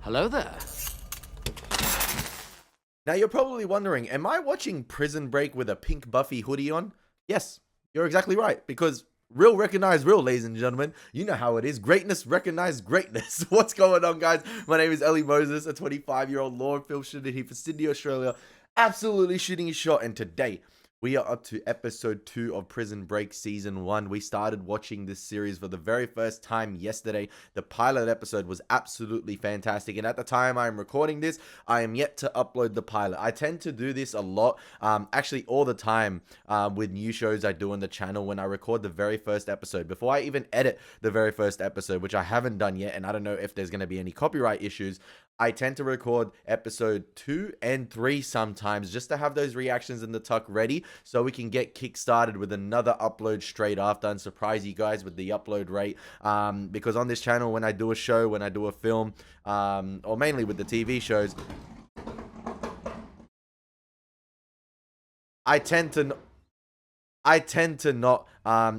Hello there. Now you're probably wondering, am I watching Prison Break with a pink Buffy hoodie on? Yes, you're exactly right, because real recognize real, ladies and gentlemen. You know how it is. Greatness recognize greatness. What's going on, guys? My name is Elie Moses, a 25-year-old law and film student here for Sydney, Australia. Absolutely shooting his shot, and today we are up to episode 2 of Prison Break season 1. We started watching this series for the very first time yesterday. The pilot episode was absolutely fantastic, and at the time I'm recording this, I am yet to upload the pilot. I tend to do this a lot, actually all the time, with new shows I do on the channel. When I record the very first episode, before I even edit the very first episode, which I haven't done yet, and I don't know if there's going to be any copyright issues, I tend to record episode 2 and 3 sometimes, just to have those reactions in the tuck ready, so we can get kick-started with another upload straight after and surprise you guys with the upload rate. Because on this channel, when I do a show, when I do a film, or mainly with the TV shows, I tend to not,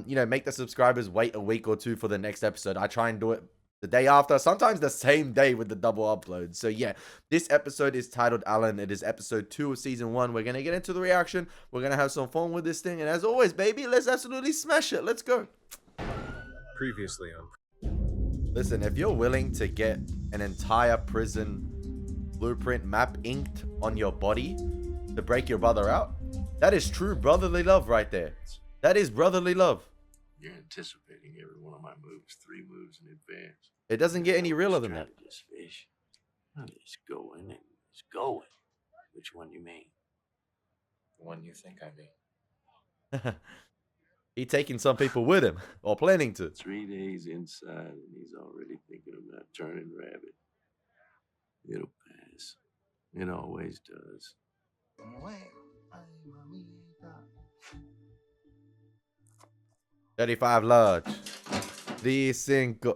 make the subscribers wait a week or two for the next episode. I try and do it the day after, sometimes the same day with the double upload. So yeah, this episode is titled Alan. It is episode 2 of season 1. We're going to get into the reaction. We're going to have some fun with this thing. And as always, baby, let's absolutely smash it. Let's go. Previously on. Listen, if you're willing to get an entire prison blueprint map inked on your body to break your brother out, that is true brotherly love right there. That is brotherly love. You're anticipating every one of my moves 3 moves in advance. It doesn't get any realer than that. Strategist, fish. It's going and it's going. Which one you mean? The one you think I mean. He taking some people with him, or planning to. 3 days inside and he's already thinking about turning rabbit. It'll pass. It always does. 35 large. The cinco.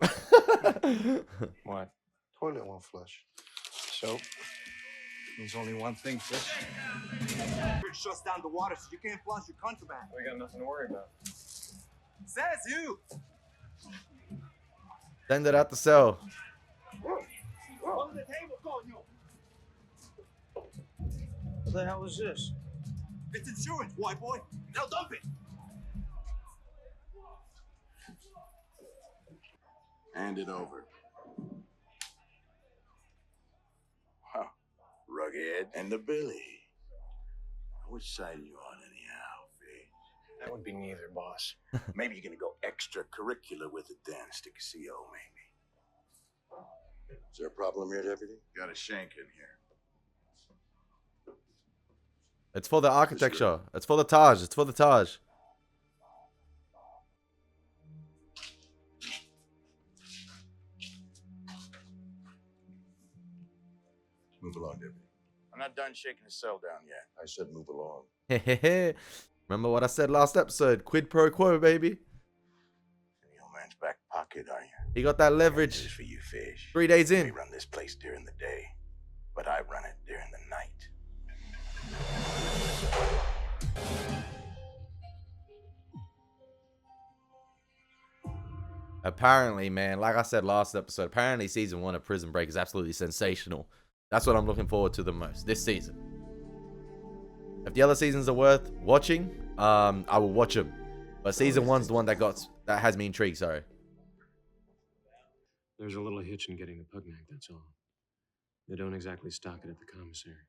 What? Toilet won't flush. Soap. Means only one thing, fish. It shuts down the water so you can't flush your contraband. We got nothing to worry about. Says you! Send it out the cell. On the table, coño! What the hell is this? It's insurance, white boy. They'll dump it. Hand it over. Huh. Rughead and the Billy. Which side are you on anyhow, Fee? That would be neither, boss. Maybe you're gonna go extracurricular with it then. Stick a CO, maybe. Is there a problem here, Deputy? Got a shank in here. It's for the architecture. It's for the Taj. It's for the Taj. Move along, Deputy. I'm not done shaking the cell down yet. I said move along. Remember what I said last episode? Quid pro quo, baby. In the old man's back pocket, are you? He got that This is leverage for you, fish. 3 days We in. run this place during the day, but I run it during the night. Apparently, man, like I said last episode, apparently season 1 of Prison Break is absolutely sensational. That's what I'm looking forward to the most this season. If the other seasons are worth watching, I will watch them. But season 1's the one that has me intrigued, sorry. There's a little hitch in getting the Pugnac, that's all. They don't exactly stock it at the commissary.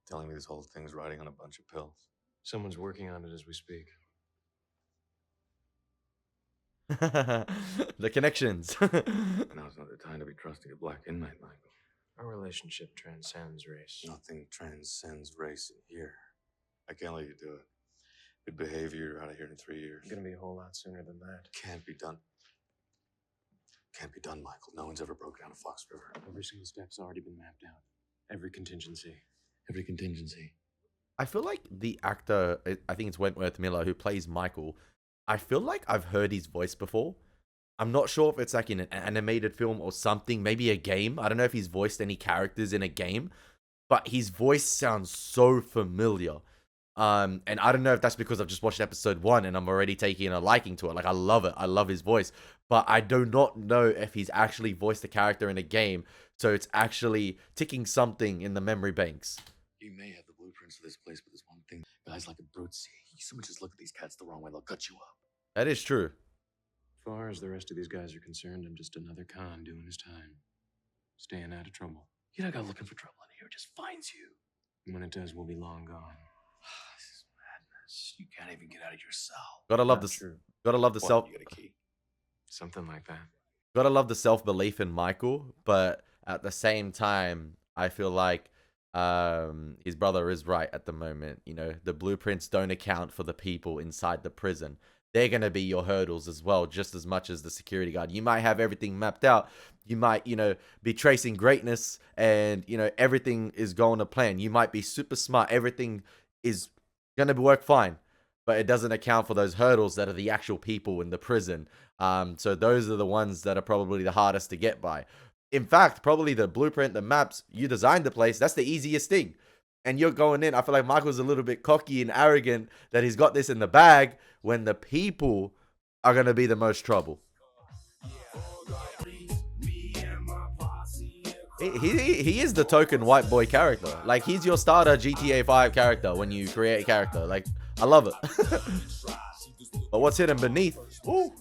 Telling me this whole thing's riding on a bunch of pills. Someone's working on it as we speak. The connections. Now's not the time to be trusting a black inmate, Michael. Our relationship transcends race. Nothing transcends race in here. I can't let you do it. Good behavior, you're out of here in 3 years. It's gonna be a whole lot sooner than that. Can't be done. Can't be done, Michael. No one's ever broke down a Fox River. Every single step's already been mapped out. Every contingency. Every contingency. I feel like the actor, I think it's Wentworth Miller, who plays Michael, I feel like I've heard his voice before. I'm not sure if it's like in an animated film or something, maybe a game. I don't know if he's voiced any characters in a game, but his voice sounds so familiar. And I don't know if that's because I've just watched episode 1 and I'm already taking a liking to it. Like, I love it. I love his voice. But I do not know if he's actually voiced a character in a game. So it's actually ticking something in the memory banks. You may have the blueprints of this place, but there's one thing guys like a brute see. So much as look at these cats the wrong way, they'll cut you up. That is true. As far as the rest of these guys are concerned, I'm just another con doing his time. Staying out of trouble. You don't go looking for trouble in here, it just finds you. And when it does, we'll be long gone. This is madness. You can't even get out of your cell. Gotta love Not this. true. Gotta love the self. You got a key. Something like that. Gotta love the self-belief in Michael, but at the same time, I feel like his brother is right at the moment. You know, the blueprints don't account for the people inside the prison. They're gonna be your hurdles as well, just as much as the security guard. You might have everything mapped out. You might, you know, be tracing greatness, and you know everything is going to plan. You might be super smart. Everything is gonna work fine, but it doesn't account for those hurdles that are the actual people in the prison. So those are the ones that are probably the hardest to get by. In fact, probably the blueprint, the maps, you designed the place, that's the easiest thing. And you're going in. I feel like Michael's a little bit cocky and arrogant that he's got this in the bag when the people are going to be the most trouble. He is the token white boy character. Like, he's your starter GTA 5 character when you create a character. Like, I love it. But what's hidden beneath? Ooh.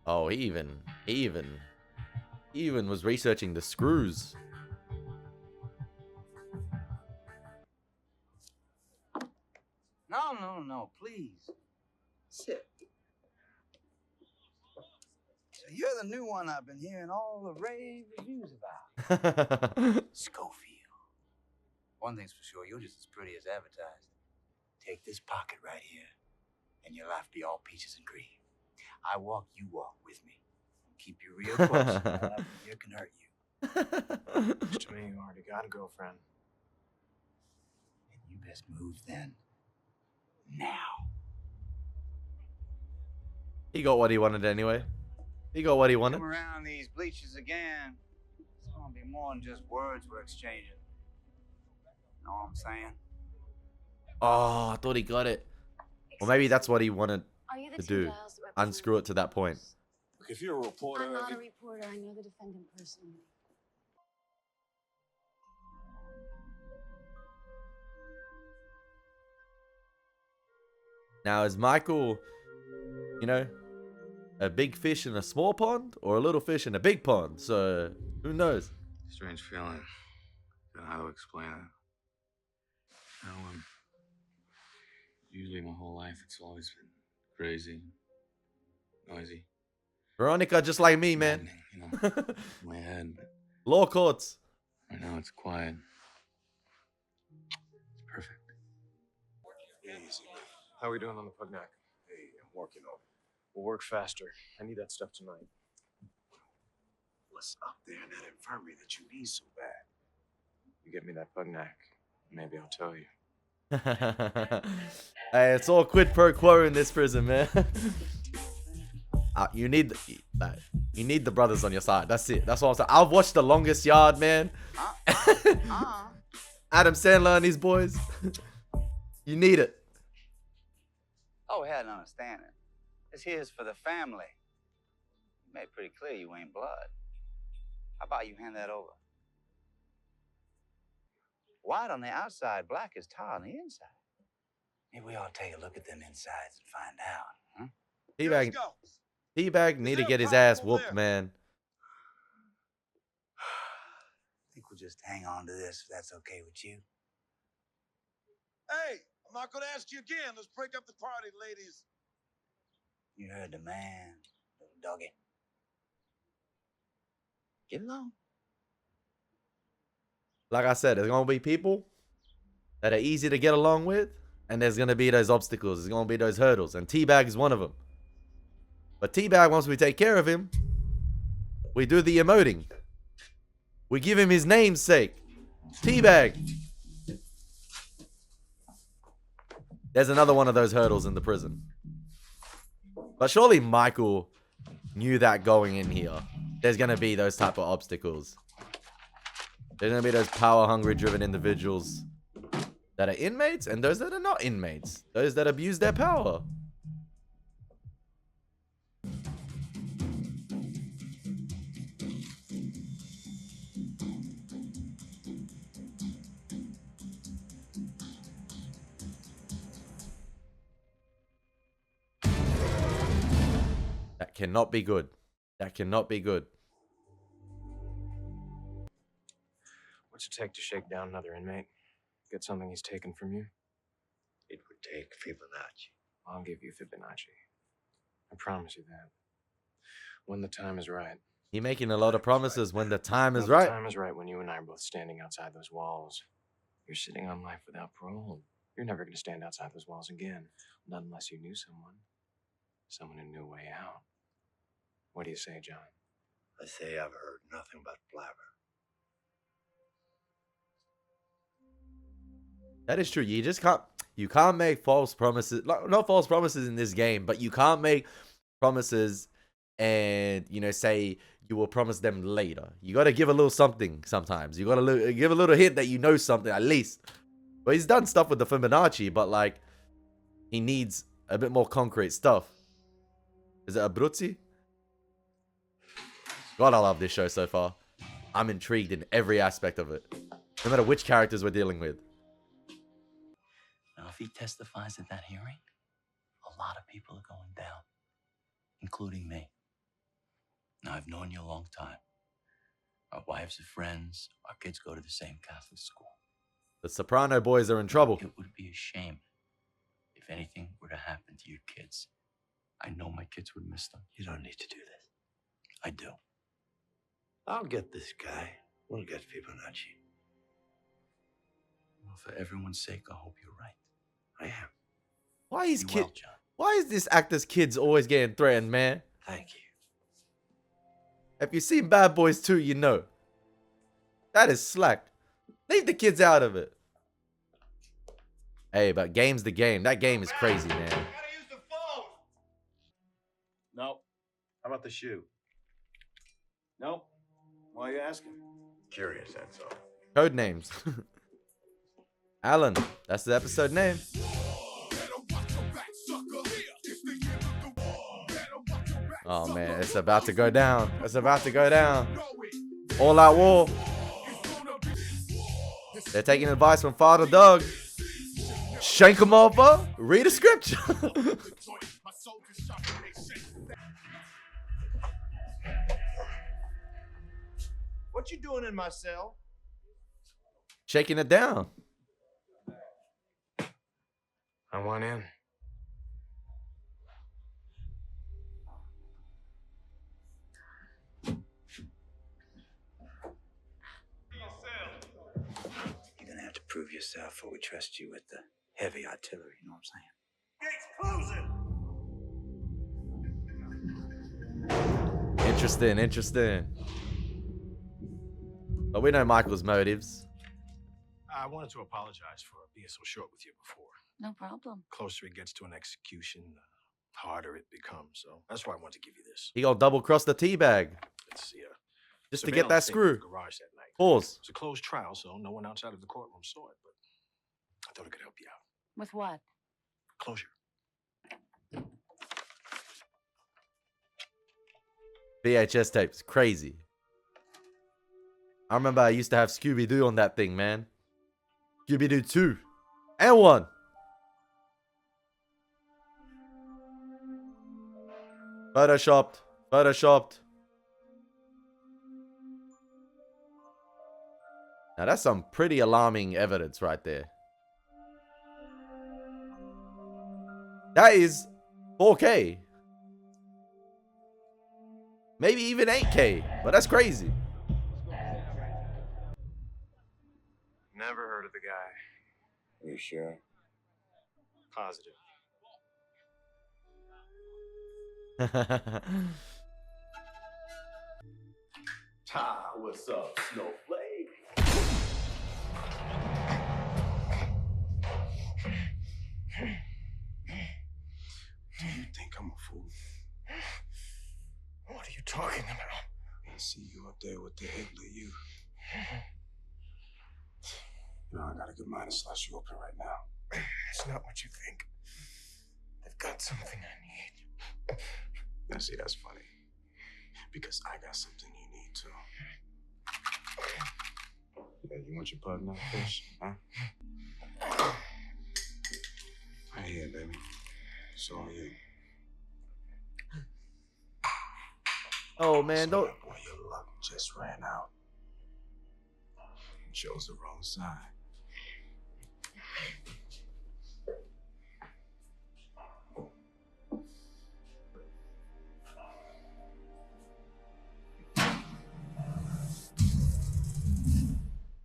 Oh, he even was researching the screws. No, please. Sit. So you're the new one I've been hearing all the rave reviews about. Schofield. One thing's for sure, you're just as pretty as advertised. Take this pocket right here, and your life be all peaches and cream. I walk, you walk with me. Keep you real close. Nothing here can hurt you. Just to me, you already got a girlfriend. And you best move then. Now. He got what he wanted anyway. He got what he wanted. Come around these bleachers again. It's gonna be more than just words we're exchanging. Know what I'm saying? Oh, I thought he got it. Or maybe that's what he wanted Are you the to two do. gals that represent Unscrew it to that point. Look, if you're a reporter, I'm not a reporter. I know the defendant personally. Now, is Michael, you know, a big fish in a small pond or a little fish in a big pond? So, who knows? strange feeling. Don't know how to explain it. You know, usually my whole life it's always been crazy, noisy. Veronica, just like me, man. maddening, you know, in my head. But Law courts. right now it's quiet. It's perfect. Easy. How are we doing on the Pugnac? Hey, I'm working on it. We'll work faster. I need that stuff tonight. What's up there in that infirmary that you need so bad? You get me that Pugnac, maybe I'll tell you. Hey, it's all quid pro quo in this prison, man. You need the brothers on your side. That's it. That's what I'm saying. I've watched The Longest Yard, man. Adam Sandler and his boys. You need it. Oh, we had an understanding. This here's for the family. You made pretty clear you ain't blood. How about you hand that over? White on the outside, black as tar on the inside. Maybe we ought to take a look at them insides and find out, huh? T-Bag need to get his ass whooped, man. I think we'll just hang on to this if that's okay with you. Hey, I'm not gonna ask you again. Let's break up the party, ladies. You heard the man, little doggy. Get along. Like I said, there's gonna be people that are easy to get along with, and there's gonna be those obstacles. There's gonna be those hurdles, and T-Bag is one of them. But T-Bag, once we take care of him, we do the emoting. We give him his namesake, T-Bag. There's another one of those hurdles in the prison. But surely Michael knew that going in here. There's gonna be those type of obstacles. There's gonna be those power-hungry driven individuals that are inmates and those that are not inmates. Those that abuse their power. That cannot be good. That cannot be good. What's it take to shake down another inmate? Get something he's taken from you? It would take Fibonacci. I'll give you Fibonacci. I promise you that. When the time is right. He making a lot of promises when the time is When right. the time is right, when you and I are both standing outside those walls. You're sitting on life without parole. You're never going to stand outside those walls again. Not unless you knew someone. Someone who knew a way out. What do you say, John? I say I've heard nothing but blabber. That is true. You can't make false promises. Not false promises in this game, but you can't make promises and, you know, say you will promise them later. You got to give a little something sometimes. You got to give a little hint that you know something at least. Well, he's done stuff with the Fibonacci, but like he needs a bit more concrete stuff. Is it Abruzzi? God, I love this show so far. I'm intrigued in every aspect of it. No matter which characters we're dealing with. Now, if he testifies at that hearing, a lot of people are going down, including me. Now, I've known you a long time. Our wives are friends. Our kids go to the same Catholic school. The Soprano boys are in trouble. It would be a shame if anything were to happen to your kids. I know my kids would miss them. You don't need to do this. I do. I'll get this guy. We'll get Fibonacci. Well, for everyone's sake, I hope you're right. I am. Why is Be well, John. Why is this actor's kids always getting threatened, man? Thank you. If you've seen Bad Boys 2, you know. That is slack. Leave the kids out of it. Hey, but game's the game. That game is crazy, man. Gotta use the phone. No. How about the shoe? No. Why are you asking? Curious, that's all. Code names. Alan. That's the episode name. Oh, man. It's about to go down. It's about to go down. All out war. They're taking advice from Father Doug. Shank him over. Read a scripture. What you doing in my cell? Shaking it down. I want in. You're gonna have to prove yourself before we trust you with the heavy artillery, you know what I'm saying? Gates closing. Interesting, interesting. But we know Michael's motives. I wanted to apologize for being so short with you before. No problem. Closer it gets to an execution, the harder it becomes. So that's why I wanted to give you this. He gonna double cross the teabag Let's see. just to get that Surveillance tape in screw. the garage that night. Pause. It was a closed trial, so no one outside of the courtroom saw it, but I thought it could help you out. With what? Closure. VHS tapes, crazy. I remember I used to have Scooby-Doo on that thing, man. Scooby-Doo 2 and 1. Photoshopped. Photoshopped. Now that's some pretty alarming evidence right there. That is 4K. Maybe even 8K. But that's crazy. Never heard of the guy. You sure? Positive. What's up, Snowflake? Do you think I'm a fool? What are you talking about? I see you up there with the Hitler youth. You know, I got a good mind to slice you open right now. It's not what you think. They've got something I need. Now, see, that's funny. Because I got something you need, too. Yeah, you want your pug now, fish? Huh? Right here, baby. It's all you. Oh man, So don't. that boy, your luck just ran out. You chose the wrong side.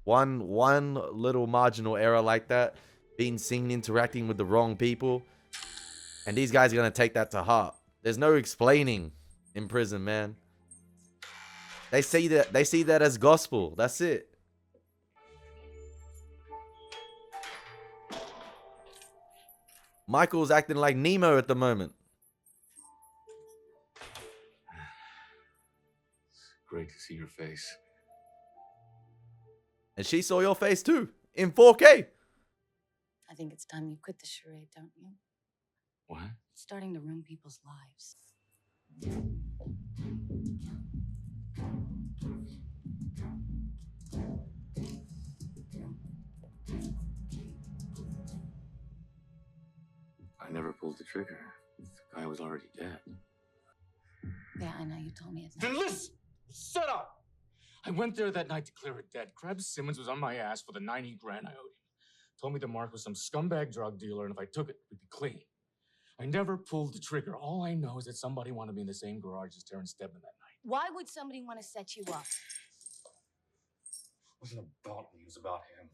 One little marginal error like that, being seen interacting with the wrong people, and these guys are gonna take that to heart. There's no explaining in prison, man. They see that as gospel. That's it. Michael's acting like Nemo at the moment. Great to see your face. And she saw your face too, in 4K. I think it's time you quit the charade, don't you? What? It's starting to ruin people's lives. I never pulled the trigger. The guy was already dead. Yeah, I know you told me it's Then listen! Shut up! I went there that night to clear it dead. Krebs Simmons was on my ass for the 90 grand I owed him. Told me the mark was some scumbag drug dealer, and if I took it, we'd be clean. I never pulled the trigger. All I know is that somebody wanted me in the same garage as Terrence Stedman that night. Why would somebody want to set you up? It wasn't about me, it was about him.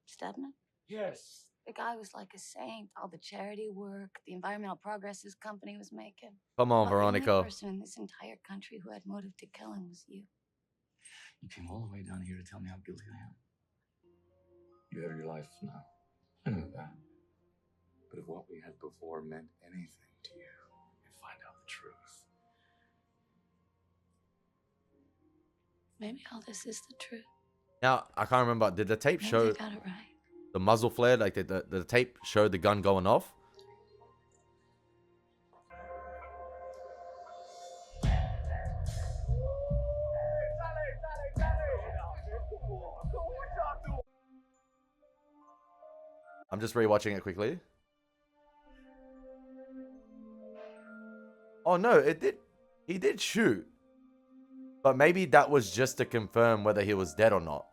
Stedman? Yes. The guy was like a saint. All the charity work, the environmental progress his company was making. Come on, Well, the Veronica. only person in this entire country who had motive to kill him was you. You came all the way down here to tell me how guilty I am. You have your life now. I know that. But if what we had before meant anything to you, you'd find out the truth. Maybe all this is the truth. Now, I can't remember. Did the tape Maybe show they got it right. the muzzle flare? Like, did the tape show the gun going off? I'm just rewatching it quickly. Oh no, it did. He did shoot. But maybe that was just to confirm whether he was dead or not.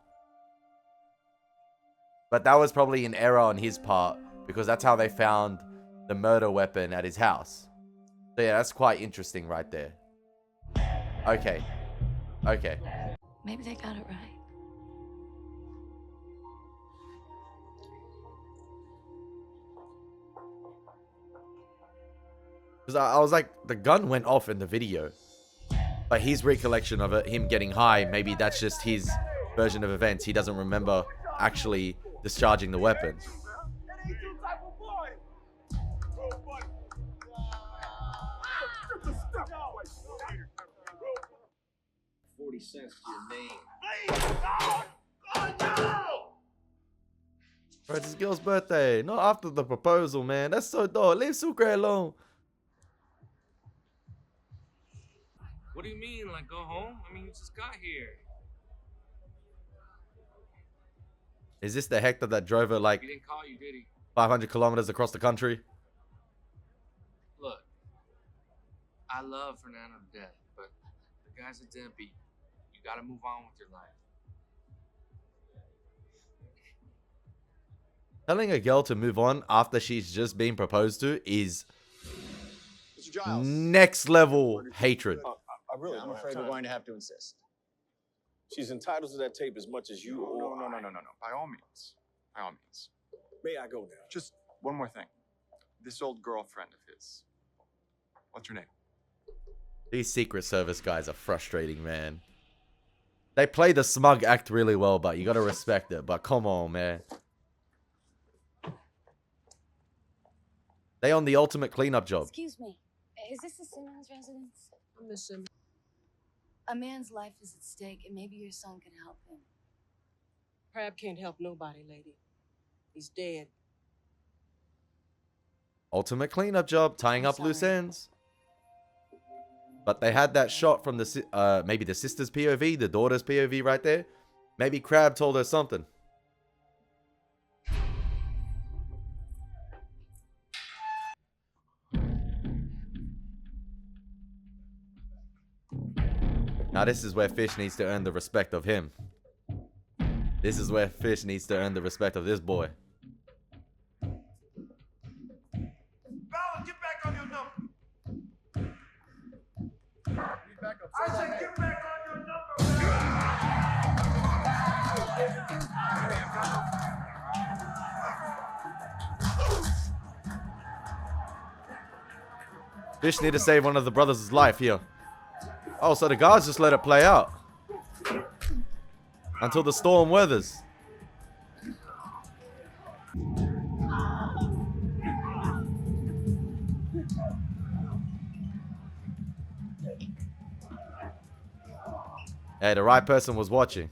But that was probably an error on his part, because that's how they found the murder weapon at his house. So yeah, that's quite interesting right there. Okay. Okay. Maybe they got it right. Because I was like, the gun went off in the video. But his recollection of it, him getting high, maybe that's just his version of events. He doesn't remember actually discharging the weapon. 40 cents to your name. Bro, it's his girl's birthday. Not after the proposal, man. That's so dope. Leave Sucre alone. What do you mean, like go home? I mean, you just got here. Is this the Hector that drove her like He didn't call you, did he? 500 kilometers across the country? Look, I love Fernando to death, but the guy's a deadbeat. You gotta move on with your life. Telling a girl to move on after she's just been proposed to is Mr. Giles. next level hatred. I'm afraid we're going to have to insist. She's entitled to that tape as much as you or No. By all means. By all means. May I go now? Just one more thing. This old girlfriend of his. What's her name? These Secret Service guys are frustrating, man. They play the smug act really well, but you gotta respect it. But come on, man. They on the ultimate cleanup job. Excuse me. Is this the Simmons residence? I'm the Simmons. A man's life is at stake, and maybe your son could help him. Crab can't help nobody, lady. He's dead. Ultimate cleanup job, tying up loose ends. But they had that shot from the maybe the sister's POV, the daughter's POV right there. Maybe Crab told her something. Now this is where Fish needs to earn the respect of him. This is where Fish needs to earn the respect of this boy. Get back on your number. I said get back on your number. Fish need to save one of the brothers' life here. Oh, so the guards just let it play out. Until the storm weathers. Hey, the right person was watching.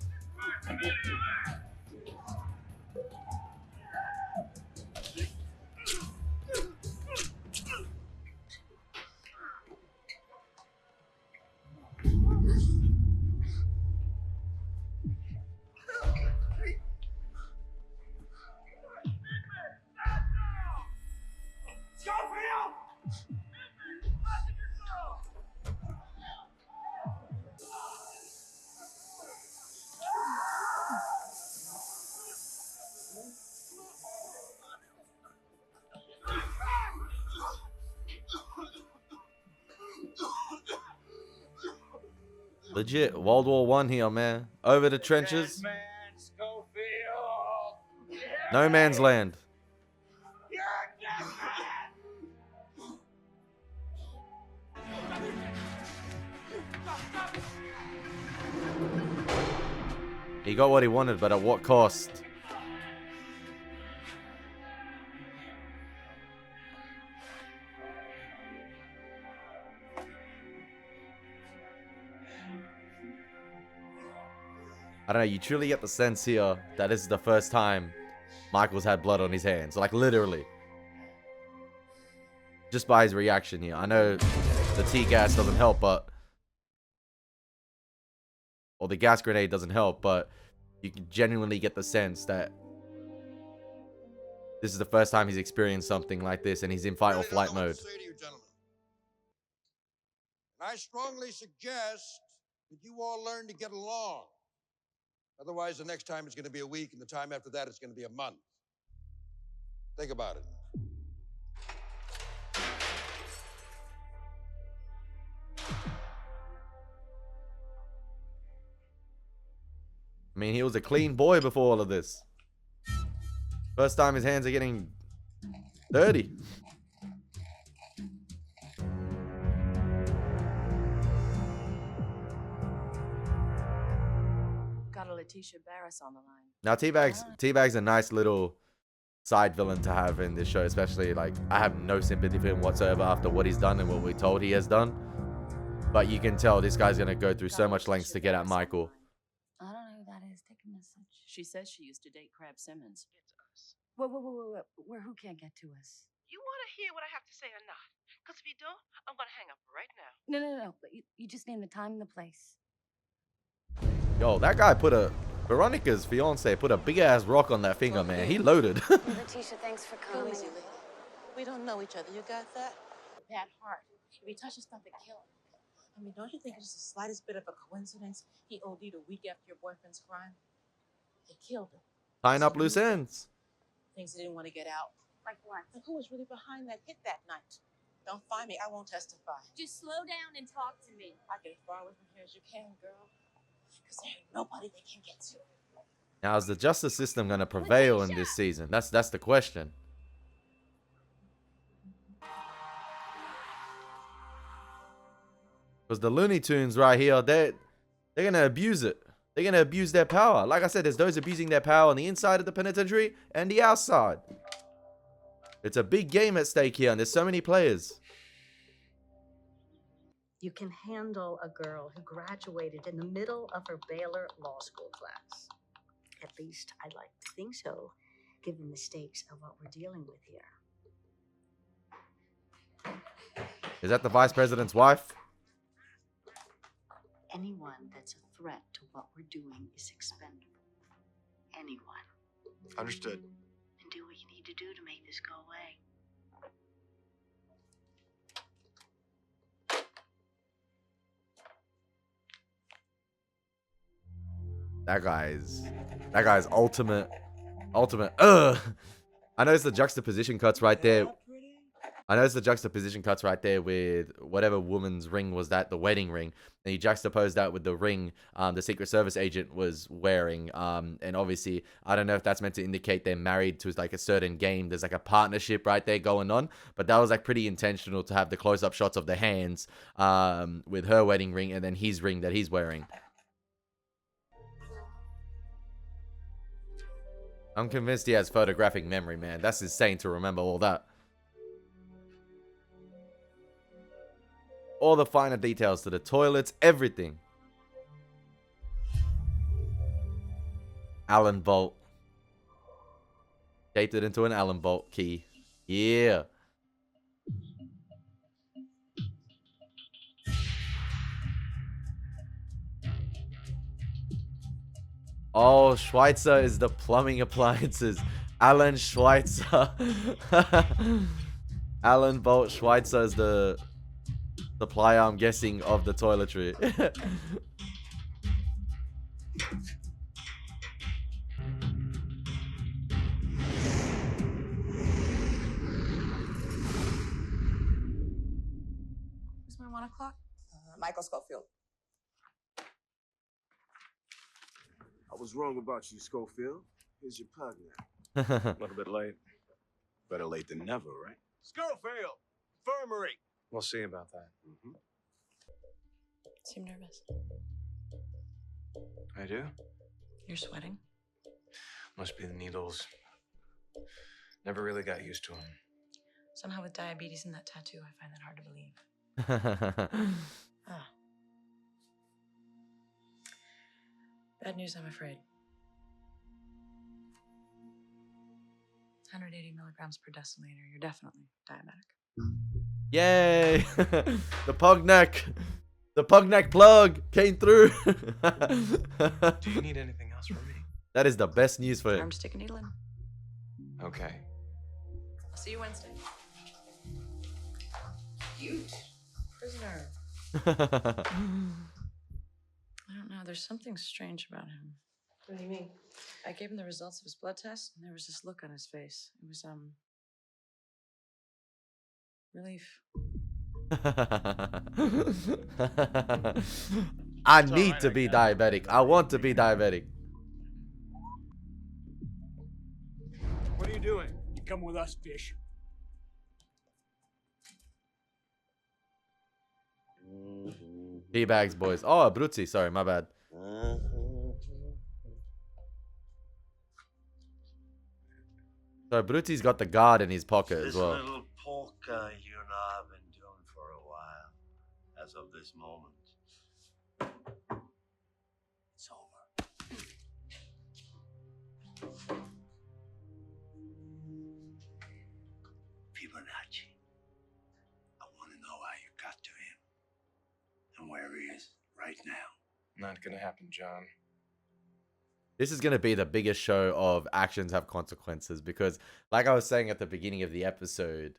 Legit, World War I here, man. Over the trenches. No man's land. He got what he wanted, but at what cost? I don't know, you truly get the sense here that this is the first time Michael's had blood on his hands. Like, literally. Just by his reaction here. I know the tear gas doesn't help, but... or the gas grenade doesn't help, but you can genuinely get the sense that this is the first time he's experienced something like this, and he's in fight or flight mode. I strongly suggest that you all learn to get along. Otherwise, the next time it's going to be a week, and the time after that, it's going to be a month. Think about it. I mean, he was a clean boy before all of this. First time his hands are getting dirty. Got a Letitia Barris on the line. Now, Teabag's a nice little side villain to have in this show, especially, like, I have no sympathy for him whatsoever after what he's done and what we're told he has done. But you can tell this guy's going to go through so much lengths to get at Michael. I don't know who that is. Take a message. She says she used to date Crab Simmons. It's us. Whoa. Where? Who can't get to us? You want to hear what I have to say or not? Because if you don't, I'm going to hang up right now. No. But you just name the time and the place. Yo, that guy put a... Veronica's fiance put a big-ass rock on that finger, man. He loaded. Letitia, thanks for coming. Easy, lady. We don't know each other. You got that? Bad heart. If he touches something, kill him. I mean, don't you think it's the slightest bit of a coincidence he OD'd a week after your boyfriend's crime? They killed him. Tying up loose ends. Things he didn't want to get out. Like what? Like who was really behind that hit that night? Don't find me. I won't testify. Just slow down and talk to me. I get as far away from here as you can, girl. Because there ain't nobody they can get to. Now, is the justice system going to prevail in this season? That's the question. Because the Looney Tunes right here, they're going to abuse it. They're going to abuse their power. Like I said, there's those abusing their power on the inside of the penitentiary and the outside. It's a big game at stake here, and there's so many players. You can handle a girl who graduated in the middle of her Baylor law school class At least I'd like to think so, given the stakes of what we're dealing with here. Is that the vice president's wife? Anyone that's a threat to what we're doing is expendable. Anyone. Understood. And do what you need to do to make this go away. That guy's ultimate. Ugh. I noticed the juxtaposition cuts right there. With whatever woman's ring was that, the wedding ring. And you juxtaposed that with the ring the Secret Service agent was wearing. And obviously, I don't know if that's meant to indicate they're married to like a certain game. There's like a partnership right there going on. But that was like pretty intentional to have the close-up shots of the hands with her wedding ring and then his ring that he's wearing. I'm convinced he has photographic memory, man. That's insane to remember all that. All the finer details to the toilets, everything. Allen bolt. Shaped it into an Allen bolt key. Yeah. Oh, Schweitzer is the plumbing appliances. Alan Schweitzer. Alan Bolt Schweitzer is the supplier, I'm guessing, of the toiletry. Who's my 1 o'clock? Michael Schofield. I was wrong about you, Schofield. Here's your plug now. A little bit late. Better late than never, right? Schofield! Infirmary! We'll see about that. Seem nervous. I do? You're sweating? Must be the needles. Never really got used to them. Somehow with diabetes and that tattoo, I find that hard to believe. Ah. Bad news, I'm afraid. 180 milligrams per deciliter. You're definitely diabetic. Yay! The Pugneck plug came through. Do you need anything else from me? That is the best news for him. Arm stick a needle in. Okay. I'll see you Wednesday. Cute. Prisoner. I don't know. There's something strange about him. What do you mean? I gave him the results of his blood test, and there was this look on his face. It was, relief. I need to be diabetic. I want to be diabetic. What are you doing? You come with us, fish. D-bags, boys. Oh, Abruzzi. Sorry, my bad. So Abruzzi's got the guard in his pocket as well. This little polka you and I have been doing for a while, as of this moment. It's over. Fibonacci. I want to know how you got to him and where he is right now. Not gonna happen, John. This is going to be the biggest show of actions have consequences because, like I was saying at the beginning of the episode,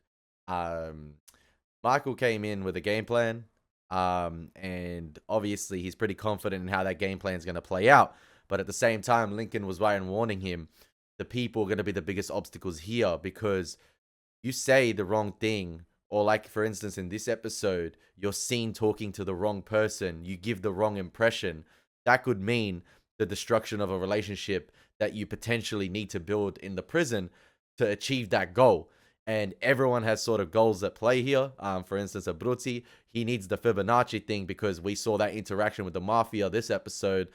Michael came in with a game plan, and obviously he's pretty confident in how that game plan is going to play out. But at the same time, Lincoln was right in warning him, the people are going to be the biggest obstacles here because you say the wrong thing, or like, for instance, in this episode, you're seen talking to the wrong person, you give the wrong impression. That could mean the destruction of a relationship that you potentially need to build in the prison to achieve that goal. And everyone has sort of goals at play here. For instance, Abruzzi, he needs the Fibonacci thing because we saw that interaction with the Mafia this episode.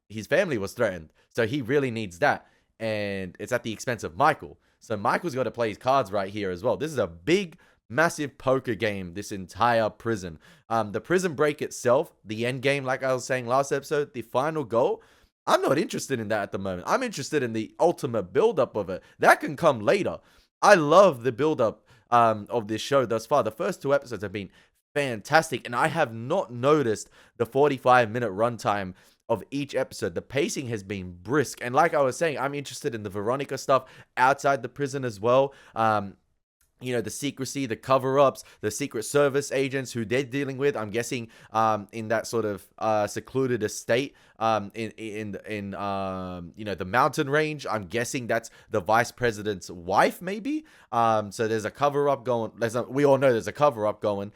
His family was threatened. So he really needs that. And it's at the expense of Michael. So Michael's got to play his cards right here as well. This is a big, massive poker game, this entire prison. The prison break itself, the end game, like I was saying last episode, the final goal I'm not interested in that at the moment. I'm interested in the ultimate build-up of it. That can come later. I love the build-up of this show thus far. The first 2 episodes have been fantastic, and I have not noticed the 45-minute runtime of each episode. The pacing has been brisk, and like I was saying, I'm interested in the Veronica stuff outside the prison as well. You know, the secrecy, the cover-ups, the Secret Service agents who they're dealing with. I'm guessing in that sort of secluded estate in you know, the mountain range. I'm guessing that's the vice president's wife, maybe. So there's a cover-up going. We all know there's a cover-up going.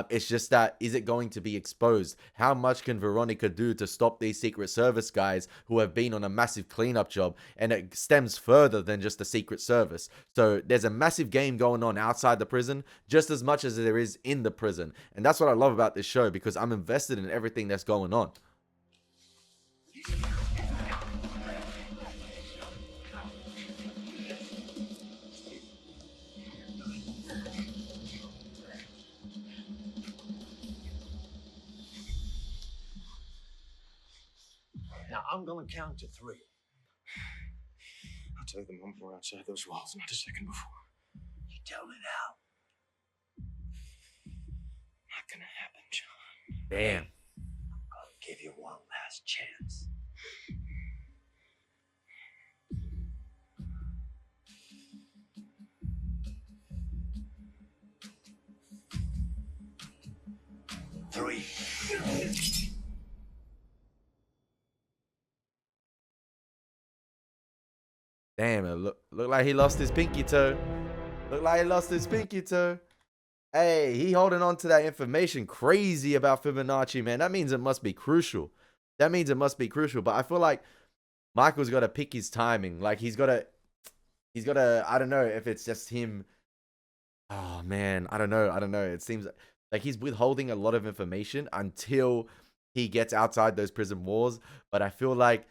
It's just that, is it going to be exposed? How much can Veronica do to stop these Secret Service guys who have been on a massive cleanup job? And it stems further than just the Secret Service. So there's a massive game going on outside the prison just as much as there is in the prison. And that's what I love about this show, because I'm invested in everything that's going on. Now, I'm gonna count to 3. I'll tell you the moment we're outside those walls, not a second before. You tell me now. Not gonna happen, John. Damn. I'll give you one last chance. Three. Damn, it look like he lost his pinky toe. Look like he lost his pinky toe. Hey, he holding on to that information crazy about Fibonacci, man. That means it must be crucial. That means it must be crucial. But I feel like Michael's got to pick his timing. Like he's got to, I don't know if it's just him. Oh man, I don't know. It seems like he's withholding a lot of information until he gets outside those prison walls. But I feel like,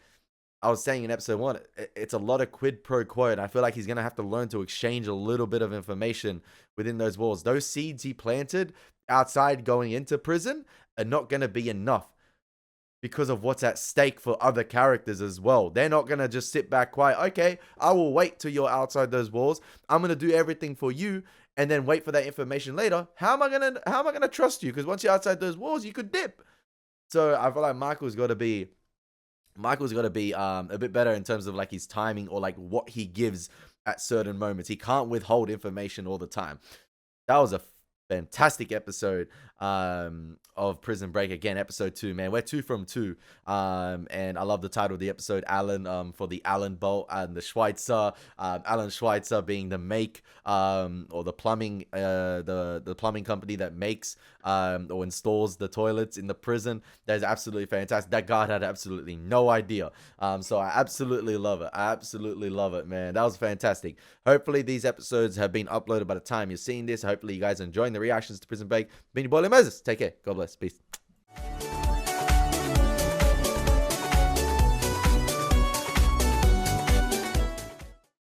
I was saying in episode 1, it's a lot of quid pro quo, and I feel like he's going to have to learn to exchange a little bit of information within those walls. Those seeds he planted outside going into prison are not going to be enough because of what's at stake for other characters as well. They're not going to just sit back quiet. Okay, I will wait till you're outside those walls. I'm going to do everything for you and then wait for that information later. How am I going to trust you? Because once you're outside those walls, you could dip. So I feel like Michael's got to be a bit better in terms of like his timing or like what he gives at certain moments. He can't withhold information all the time. That was a fantastic episode of Prison Break. Again, episode 2, man. We're 2 from 2. And I love the title of the episode, Alan, for the Allen bolt and the Schweitzer. Alan Schweitzer being the make or the plumbing the plumbing company that makes or installs the toilets in the prison. That is absolutely fantastic. That guard had absolutely no idea. So I absolutely love it. I absolutely love it, man. That was fantastic. Hopefully these episodes have been uploaded by the time you're seeing this. Hopefully you guys are enjoying the reactions to Prison Break. Been your boy Elie Moses. Take care. God bless. Peace.